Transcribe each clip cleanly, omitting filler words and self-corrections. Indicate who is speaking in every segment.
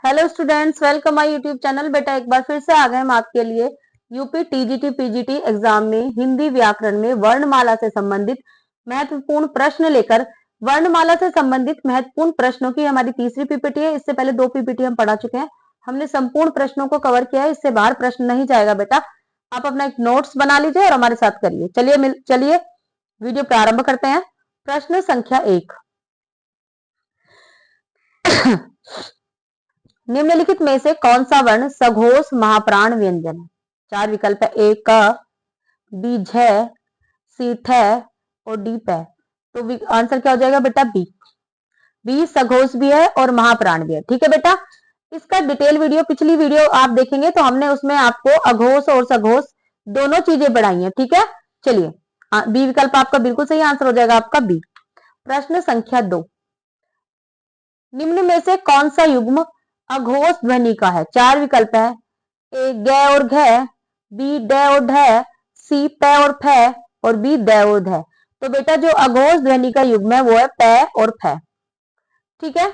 Speaker 1: Hello students, welcome my YouTube channel. बेटा एक बार फिर से आ गए हम आपके लिए यूपी टीजीटी पीजीटी एग्जाम में हिंदी व्याकरण में वर्णमाला से संबंधित महत्वपूर्ण प्रश्न लेकर। वर्णमाला से संबंधित महत्वपूर्ण प्रश्नों की हमारी तीसरी पीपीटी है। इससे पहले 2 पीपीटी हम पढ़ा चुके हैं। हमने संपूर्ण प्रश्नों को कवर किया है, इससे बाहर प्रश्न नहीं जाएगा। बेटा आप अपना एक नोट्स बना लीजिए और हमारे साथ करिए। चलिए वीडियो प्रारंभ करते हैं। प्रश्न संख्या 1। निम्नलिखित में से कौन सा वर्ण सघोष महाप्राण व्यंजन है? 4 विकल्प है। ए क, बी झ, सी थ और डी प। तो आंसर क्या हो जाएगा बेटा? बी। बी सघोष भी है और महाप्राण भी है। ठीक है बेटा, इसका डिटेल वीडियो पिछली वीडियो आप देखेंगे तो हमने उसमें आपको अघोष और सघोष दोनों चीजें बढ़ाई हैं। ठीक है, चलिए बी विकल्प आपका बिल्कुल सही आंसर हो जाएगा आपका बी। प्रश्न संख्या 2। निम्न में से कौन सा युग्म अघोष ध्वनि का है? 4 विकल्प है। ए ग और घ, बी ड और ढ, सी प और फ और बी द और ध। तो बेटा जो अघोष ध्वनि का युग्म है वो है प और फ। ठीक है,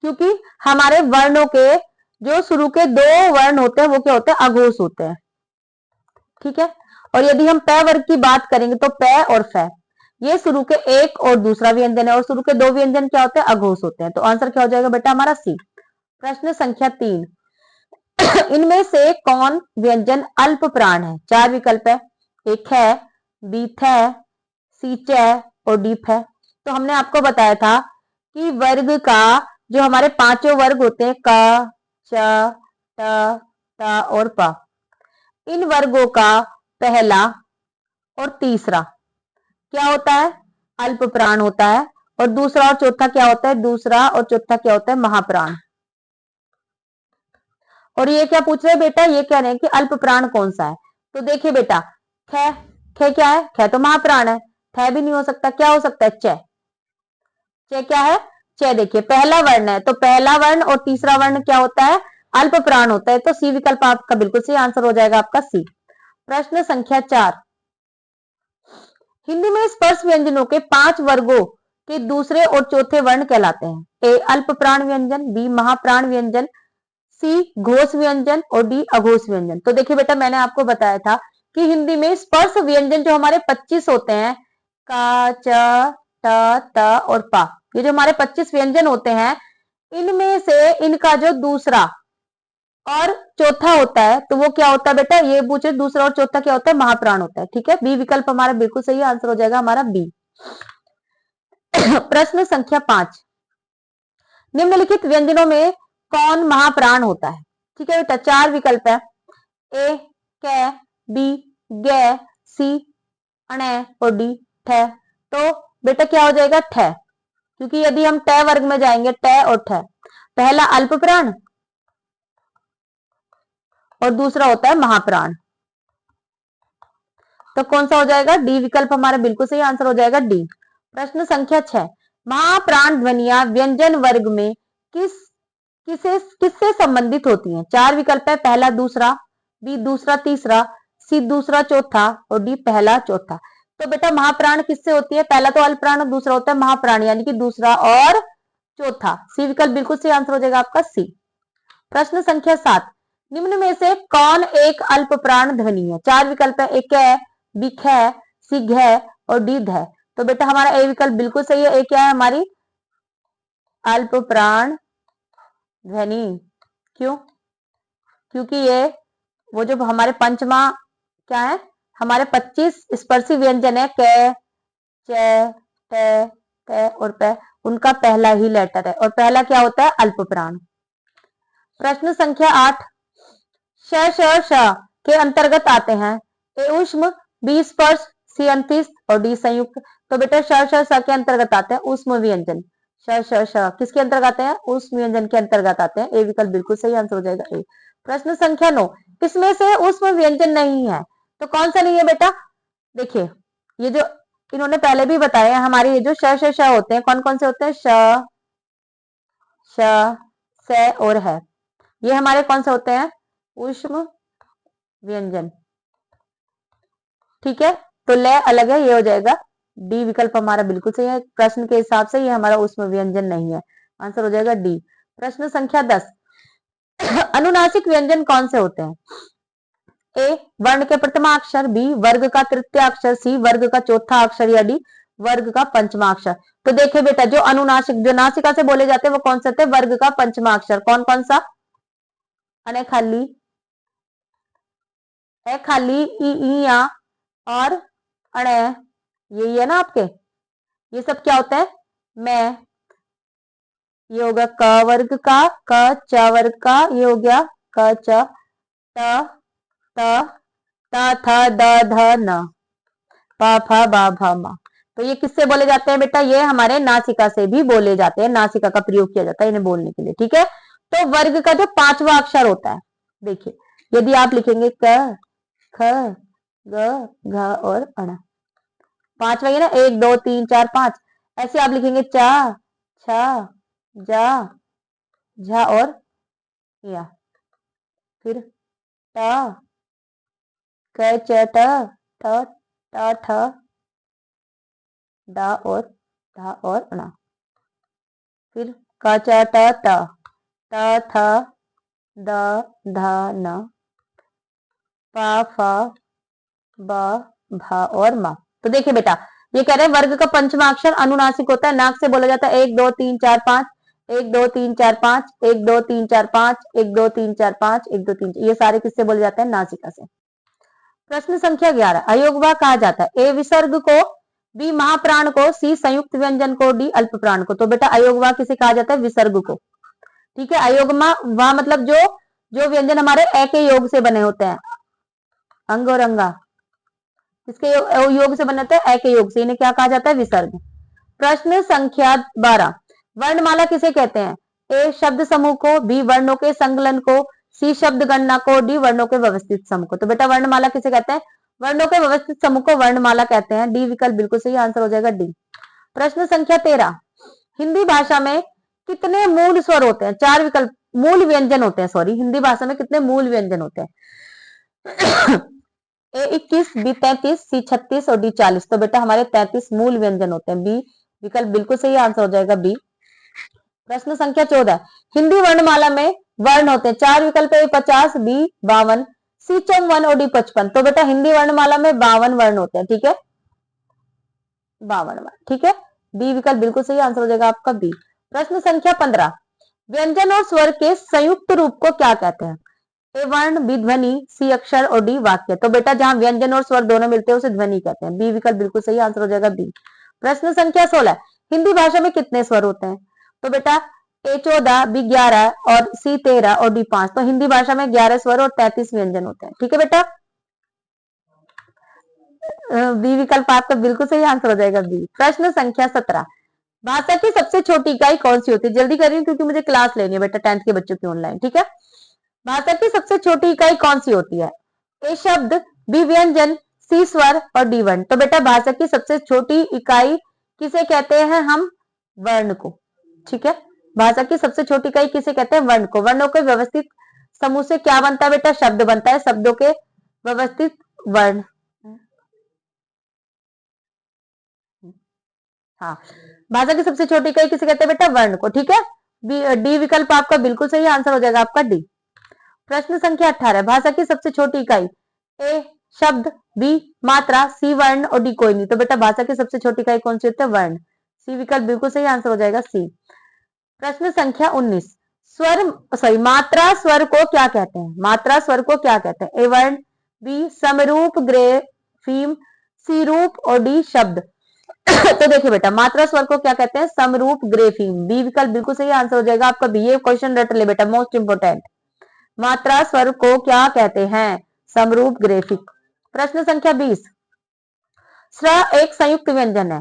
Speaker 1: क्योंकि हमारे वर्णों के जो शुरू के 2 वर्ण होते हैं वो क्या होते हैं? अघोष होते हैं। ठीक है, और यदि हम प वर्ग की बात करेंगे तो प और फ ये शुरू के एक और दूसरा व्यंजन है और शुरू के 2 व्यंजन क्या होते हैं? अघोष होते हैं। तो आंसर क्या हो जाएगा बेटा हमारा सी। प्रश्न संख्या 3। इनमें से कौन व्यंजन अल्प प्राण है? 4 विकल्प है। एक है, बी थ, सी च और डी फ। तो हमने आपको बताया था कि वर्ग का जो हमारे 5 वर्ग होते हैं क, च, ट और प, इन वर्गों का पहला और तीसरा क्या होता है? अल्प प्राण होता है। और दूसरा और चौथा क्या होता है? दूसरा और चौथा क्या होता है? महाप्राण। और ये क्या पूछ रहे हैं बेटा? ये कह रहे हैं कि अल्प प्राण कौन सा है? तो देखिए बेटा, ख, ख क्या है? ख तो महाप्राण है। थ भी नहीं हो सकता, क्या हो सकता है? च। च क्या है? च। देखिए पहला वर्ण है तो पहला वर्ण और तीसरा वर्ण क्या होता है? अल्प प्राण होता है। तो सी विकल्प आपका बिल्कुल सही आंसर हो जाएगा आपका सी। प्रश्न संख्या 4। हिंदी में स्पर्श व्यंजनों के 5 वर्गों के दूसरे और चौथे वर्ण कहलाते हैं? ए अल्प प्राण व्यंजन, बी महाप्राण व्यंजन, सी घोष व्यंजन और डी अघोष व्यंजन। तो देखिए बेटा मैंने आपको बताया था कि हिंदी में स्पर्श व्यंजन जो हमारे 25 होते हैं का, च, ट, त और पा, ये जो हमारे 25 व्यंजन होते हैं इनमें से इनका जो दूसरा और चौथा होता है तो वो क्या होता है बेटा? ये पूछे दूसरा और चौथा क्या होता है? महाप्राण होता है। ठीक है, बी विकल्प हमारा बिल्कुल सही आंसर हो जाएगा हमारा बी। प्रश्न संख्या 5। निम्नलिखित व्यंजनों में कौन महाप्राण होता है? ठीक है बेटा, 4 विकल्प है। ए क, बी ग, सी अण और डी ठ। तो बेटा क्या हो जाएगा? ठ, क्योंकि यदि हम ट वर्ग में जाएंगे ट और ठ, पहला अल्प प्राण और दूसरा होता है महाप्राण। तो कौन सा हो जाएगा? डी विकल्प हमारा बिल्कुल सही आंसर हो जाएगा डी। प्रश्न संख्या 6। महाप्राण ध्वनिया व्यंजन वर्ग में किससे संबंधित होती हैं? 4 विकल्प है। पहला दूसरा, बी दूसरा तीसरा, सी दूसरा चौथा और डी पहला चौथा। तो बेटा महाप्राण किससे होती है? पहला तो अल्पप्राण और दूसरा होता है महाप्राण, यानी कि दूसरा और चौथा। सी विकल्प बिल्कुल सही आंसर हो जाएगा आपका सी। प्रश्न संख्या 7। निम्न में से कौन एक अल्प प्राण ध्वनि है? 4 विकल्प है। एक है, बी ख, सी घ और डी ध। तो बेटा हमारा ए विकल्प बिल्कुल सही है। ए क्या है? हमारी अल्प प्राण ध्वनि। क्यों? क्योंकि ये वो जो हमारे पंचमा क्या है? हमारे 25 स्पर्शी व्यंजन है क, च, ट, प और प, उनका पहला ही लेटर है और पहला क्या होता है? अल्प प्राण। प्रश्न संख्या 8। श श श के अंतर्गत आते हैं ए ऊष्म, बी स्पर्श, सी अंतस्थ और डी संयुक्त। तो बेटा श श श के अंतर्गत आते हैं ऊष्म व्यंजन। श श श किसके अंतर्गत आते हैं? ऊष्म व्यंजन के अंतर्गत आते हैं। ए विकल्प बिल्कुल सही आंसर हो जाएगा ए। प्रश्न संख्या 9। इसमें से ऊष्म व्यंजन नहीं है तो कौन सा नहीं है बेटा? देखिए ये जो इन्होंने पहले भी बताया हमारे ये जो श श श होते हैं कौन कौन से होते हैं? श, श, स और है, ये हमारे कौन से होते हैं? ऊष्म व्यंजन। ठीक है, तो ल अलग है, ये हो जाएगा डी विकल्प हमारा बिल्कुल सही है। प्रश्न के हिसाब से ये हमारा ऊष्म व्यंजन नहीं है, आंसर हो जाएगा डी। प्रश्न संख्या 10, अनुनासिक व्यंजन कौन से होते हैं? ए वर्ण के प्रथमा अक्षर, बी वर्ग का तृतीय अक्षर, सी वर्ग का चौथा अक्षर या डी वर्ग का पंचमा अक्षर। तो देखिए बेटा, जो अनुनासिक जो नासिका से बोले जाते हैं वो कौन से होते हैं? वर्ग का पंचमा अक्षर। कौन कौन सा? अने खाली, ए खाली, ई या और अणे, यही है ना आपके। ये सब क्या होता है? मैं, ये हो गया क वर्ग का, क च वर्ग का, ये हो गया क च, त थ द ध न, प फ ब भ म। तो ये किससे बोले जाते हैं बेटा? ये हमारे नासिका से भी बोले जाते हैं, नासिका का प्रयोग किया जाता है इन्हें बोलने के लिए। ठीक है, तो वर्ग का जो पांचवा अक्षर होता है, देखिए यदि आप लिखेंगे क ख ग घ और अण, पांचवा ये ना, 1 2 3 4 5, ऐसे आप लिखेंगे चा छा जा झा और या, फिर टा क च ट ठ टा ठ डा और धा और अणा, फिर क च ट ट थ द ध न, प फ ब भ और म। तो देखिए बेटा, ये कह रहे हैं वर्ग का पंचमा अक्षर अनुनासिक होता है, नाक से बोला जाता है 1 2 3 4 5, 1 2 3 4 5, 1 2 3 4 5, 1 2 3 4 5, 1 2 3, ये सारे किससे बोले जाते हैं? नासिका से। प्रश्न संख्या 11, अयोगवा कहा जाता है? ए विसर्ग को, बी महाप्राण को, सी संयुक्त व्यंजन को, डी अल्प प्राण को। तो बेटा अयोगवा किसे कहा जाता है? विसर्ग को। ठीक है, अयोगमा वा मतलब जो जो व्यंजन हमारे ए के योग से बने होते हैं, अंग और अंगा किसके योग से बने होते हैं? ए के योग से, इन्हें क्या कहा जाता है? विसर्ग। प्रश्न संख्या 12, वर्णमाला किसे कहते हैं? ए शब्द समूह को, बी वर्णों के संकलन को, सी शब्द गणना को, डी वर्णों के व्यवस्थित समूह को। तो बेटा वर्णमाला किसे कहते हैं? वर्णों के व्यवस्थित समूह को वर्णमाला कहते हैं। डी विकल्प बिल्कुल सही आंसर हो जाएगा, डी। प्रश्न संख्या 13, हिंदी भाषा में कितने मूल स्वर होते हैं? 4 विकल्प, मूल व्यंजन होते हैं, सॉरी, हिंदी भाषा में कितने मूल व्यंजन होते हैं? ए 21, बी 33, सी 36 और डी 40। तो बेटा हमारे 33 मूल व्यंजन होते हैं। बी विकल्प बिल्कुल सही आंसर हो जाएगा, बी। प्रश्न संख्या 14, हिंदी वर्णमाला में वर्ण होते हैं, 4 विकल्प, ए 50, बी 52, सी 54 और डी 55। तो बेटा हिंदी वर्णमाला में 52 वर्ण होते हैं। ठीक है, 52 वर्ण। ठीक है, बी विकल्प बिल्कुल सही आंसर हो जाएगा आपका, बी। प्रश्न संख्या 15, व्यंजन और स्वर के संयुक्त रूप को क्या कहते हैं? ए वर्ण, बी ध्वनि, सी अक्षर और डी वाक्य। तो बेटा जहां व्यंजन और स्वर दोनों मिलते हैं उसे ध्वनि कहते हैं। बी विकल्प बिल्कुल सही आंसर हो जाएगा, बी। प्रश्न संख्या 16, हिंदी भाषा में कितने स्वर होते हैं? तो बेटा ए 14, बी 11 और सी 13 और डी 5। तो हिंदी भाषा में 11 स्वर और 33 व्यंजन होते हैं। ठीक है बेटा, बी विकल्प आपका बिल्कुल सही आंसर हो जाएगा, बी। प्रश्न संख्या 17, भाषा की सबसे छोटी इकाई कौन सी होती है? जल्दी कर रही हूँ क्योंकि मुझे क्लास लेनी है बेटा 10th के बच्चों की ऑनलाइन। ठीक है, भाषा की सबसे छोटी इकाई कौन सी होती है? ए शब्द, बी व्यंजन, सी स्वर और डी वर्ण। तो बेटा भाषा की सबसे छोटी इकाई किसे कहते हैं हम? वर्ण को। ठीक है, भाषा की सबसे छोटी इकाई किसे कहते हैं? वर्ण को। वर्णों के व्यवस्थित समूह से क्या बनता है बेटा? शब्द बनता है, शब्दों के व्यवस्थित वर्ण। हाँ, भाषा की सबसे छोटी इकाई किसे कहते हैं बेटा? वर्ण को। ठीक है, डी विकल्प आपका बिल्कुल सही आंसर हो जाएगा आपका, डी। प्रश्न संख्या 18, भाषा की सबसे छोटी इकाई, ए शब्द, बी मात्रा, सी वर्ण और डी कोई नहीं। तो बेटा भाषा की सबसे छोटी इकाई कौन सी होती है? वर्ण। सी विकल्प बिल्कुल सही आंसर हो जाएगा, सी। प्रश्न संख्या 19, स्वर सॉरी मात्रा स्वर को क्या कहते हैं? मात्रा स्वर को क्या कहते हैं? ए वर्ण, बी समरूप ग्रेफीम, सी रूप और डी शब्द। तो देखिए बेटा मात्रा स्वर को क्या कहते हैं? समरूप ग्रेफीम। बी विकल्प बिल्कुल सही आंसर हो जाएगा आपका, बी। ये क्वेश्चन रट ले बेटा, मोस्ट इंपोर्टेंट। मात्रा स्वर को क्या कहते हैं? समरूप ग्रेफिक। प्रश्न संख्या 20, स्र एक संयुक्त व्यंजन है,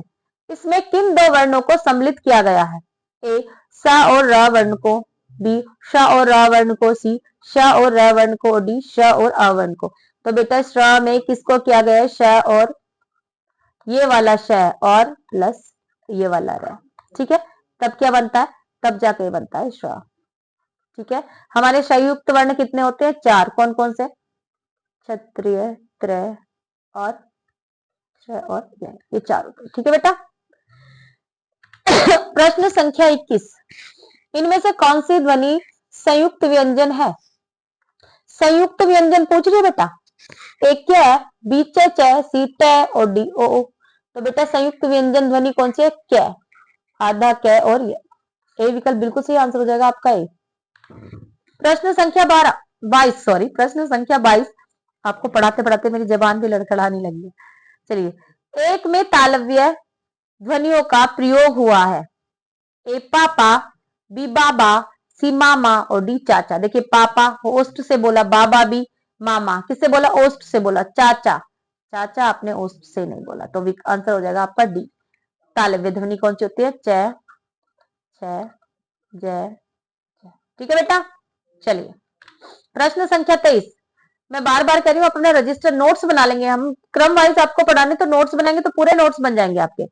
Speaker 1: इसमें किन दो वर्णों को सम्मिलित किया गया है? ए स और र वर्ण को, बी श और र वर्ण को, सी श और र वर्ण को, डी श और अ वर्ण को। तो बेटा स्र में किसको किया गया है? श और ये वाला श और प्लस ये वाला र। ठीक है, तब क्या बनता है? तब जाके बनता है श्र। ठीक है, हमारे संयुक्त वर्ण कितने होते हैं? 4। कौन कौन से? क्षत्रिय, त्रय और श और ये 4 होते हैं। ठीक है बेटा। प्रश्न संख्या 21, इनमें से कौन सी ध्वनि संयुक्त व्यंजन है? संयुक्त व्यंजन पूछ रही है बेटा। एक क्या है? बी च च, सी ट और डी ओ ओ। तो बेटा संयुक्त व्यंजन ध्वनि कौन सी है? क्या, आधा क और ए विकल्प बिल्कुल सही आंसर हो जाएगा आपका ए। प्रश्न संख्या 22 सॉरी, प्रश्न संख्या 22। आपको पढ़ाते पढ़ाते मेरी जबान भी लड़खड़ाने लगी है। चलिए, एक में तालव्य ध्वनियों का प्रयोग हुआ है। ए पापा, बी बाबा, सी मामा और डी चाचा। देखिए पापा ओष्ठ से बोला, बाबा भी, मामा किससे बोला? ओष्ठ से बोला, चाचा चाचा आपने ओष्ठ से नहीं बोला, तो आंसर हो जाएगा आपका डी। तालव्य ध्वनि कौन सी होती है? च, छ, ज, ठीक है बेटा। चलिए, प्रश्न संख्या 23। मैं बार बार कह रही हूँ, अपना रजिस्टर नोट्स बना लेंगे हम, क्रम वाइज आपको पढ़ाने तो नोट्स बनाएंगे तो पूरे नोट्स बन जाएंगे आपके।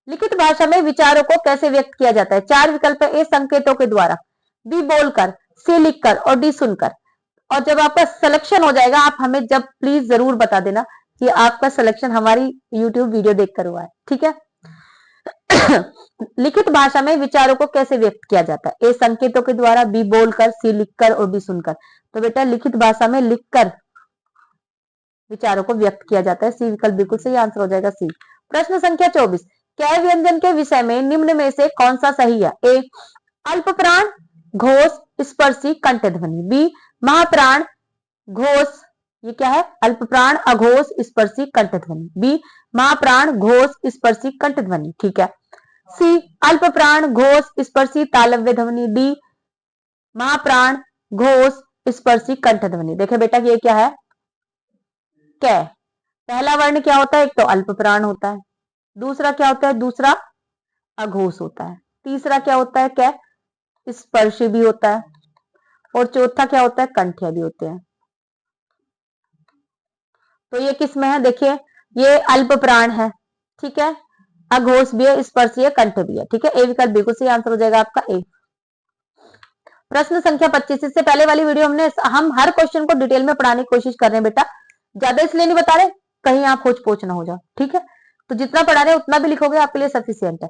Speaker 1: लिखित भाषा में विचारों को कैसे व्यक्त किया जाता है? 4 विकल्प है। ए संकेतों के द्वारा, बी बोलकर, सी लिखकर और डी सुनकर। और जब आपका सिलेक्शन हो जाएगा, आप हमें जब प्लीज जरूर बता देना कि आपका सिलेक्शन हमारी यूट्यूब वीडियो देखकर हुआ है, ठीक है। लिखित भाषा में विचारों को कैसे व्यक्त किया जाता है? ए संकेतों के द्वारा, बी बोलकर, सी लिखकर और डी सुनकर। तो बेटा लिखित भाषा में लिखकर विचारों को व्यक्त किया जाता है, सी विकल्प बिल्कुल सही आंसर हो जाएगा सी। प्रश्न संख्या 24। कै व्यंजन के विषय में निम्न में से कौन सा सही है? ए अल्प प्राण, घोष, स्पर्शी, कंठ ध्वनि। बी महाप्राण, घोष, ये क्या है? अल्प प्राण, अघोष, स्पर्शी, कंठ ध्वनि। बी महाप्राण, घोष, स्पर्शी, कंठ ध्वनि, ठीक है। सी अल्प प्राण, घोष, स्पर्शी, तालव्य ध्वनि। डी महाप्राण, घोष, स्पर्शी, कंठ ध्वनि। देखिए बेटा ये क्या है? कै। पहला वर्ण क्या होता है? एक तो अल्प प्राण होता है, दूसरा क्या होता है? दूसरा अघोष होता है, तीसरा क्या होता है? कै स्पर्शी भी होता है, और चौथा क्या होता है? कंठ्य भी होते हैं। तो ये किस में है? देखिए ये अल्प प्राण है, ठीक है, अघोष भी है, स्पर्शी है, कंठ भी है, ठीक है। ए विकल्प बिल्कुल सही आंसर हो जाएगा आपका ए। प्रश्न संख्या 25। इससे पहले वाली वीडियो हम हर क्वेश्चन को डिटेल में पढ़ाने की कोशिश कर रहे हैं बेटा, ज्यादा इसलिए नहीं बता रहे कहीं आप खोज पोच ना हो जाओ, ठीक है। तो जितना पढ़ा रहे उतना भी लिखोगे आपके लिए सफिशियंट है।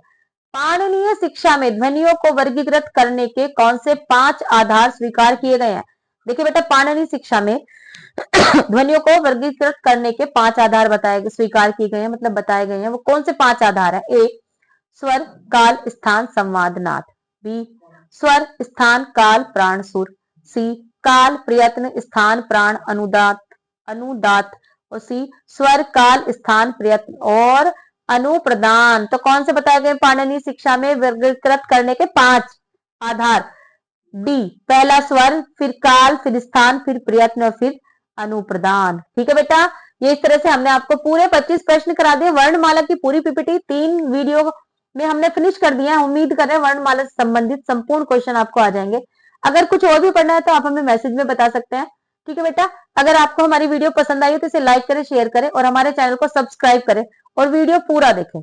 Speaker 1: पाणिनीय शिक्षा में ध्वनियों को वर्गीकृत करने के कौन से 5 आधार स्वीकार किए गए हैं? देखिए बेटा पाणिनीय शिक्षा में ध्वनियों को वर्गीकृत करने के 5 आधार स्वीकार किए गए हैं, मतलब बताए गए हैं। वो कौन से 5 आधार है? ए स्वर, काल, स्थान, संवाद, नाद। बी स्वर, स्थान, काल, प्राण, सुर। सी काल, प्रयत्न, स्थान, प्राण, अनुदात और सी स्वर, काल, स्थान, प्रयत्न और अनुप्रदान। तो कौन से बताए गए पाणिनीय शिक्षा में वर्गीकृत करने के 5 आधार? डी पहला स्वर, फिर काल, फिर स्थान, फिर प्रयत्न और फिर अनुप्रदान, ठीक है बेटा। ये इस तरह से हमने आपको पूरे 25 प्रश्न करा दिए। वर्णमाला की पूरी पीपीटी 3 वीडियो में हमने फिनिश कर दिया है। उम्मीद कर रहे हैं वर्णमाला से संबंधित संपूर्ण क्वेश्चन आपको आ जाएंगे। अगर कुछ और भी पढ़ना है तो आप हमें मैसेज में बता सकते हैं, ठीक है बेटा। अगर आपको हमारी वीडियो पसंद आई हो तो इसे लाइक करें, शेयर करें और हमारे चैनल को सब्सक्राइब करें और वीडियो पूरा देखें।